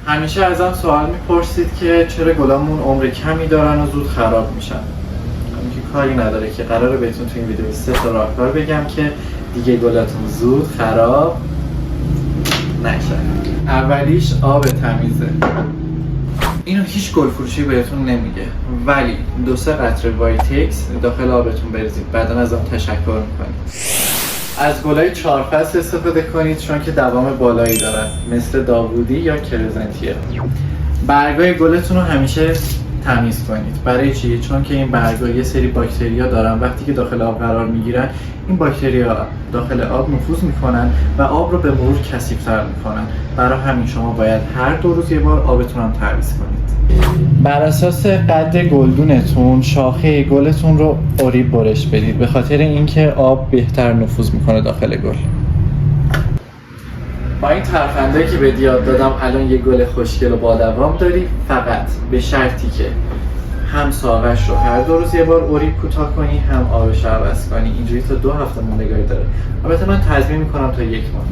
همیشه ازم سوال میپرسید که چرا گلامون عمر کمی دارن و زود خراب میشن. همین که کاری نداره که قراره بهتون تو این ویدیو 3 تا راهکار بگم که دیگه گلاتون زود خراب نشن. اولیش آب تمیزه. اینو هیچ گل فروشی بهتون نمیگه، ولی 2-3 قطره وایتکس داخل آبتون بریزید، بعدا ازم تشکر میکنید. از گلای 4 فصل استفاده کنید چون که دوام بالایی دارن، مثل داوودی یا کرزنتیه. برگای گلتون رو همیشه تمیز کنید. برای چی؟ چون که این برگا یه سری باکتریا دارن، وقتی که داخل آب قرار میگیرن این باکتریا داخل آب نفوذ میکنن و آب رو به مرور کثیف‌تر میکنن. برای همین شما باید هر 2 روز یه بار آبتون هم تعویض کنید. بر اساس قد گلدونتون شاخه گلتون رو اریب برش بدید، به خاطر اینکه آب بهتر نفوذ میکنه داخل گل. با این ترفندایی که به یاد دادم الان یه گل خوشگل و با دوام داری، فقط به شرطی که هم ساقش رو هر 2 روز یه بار اریب کوتاه کنی، هم آبش رو عوض کنی. اینجوری تا 2 هفته موندگاری داره. البته من تضمین میکنم تا 1 ماه.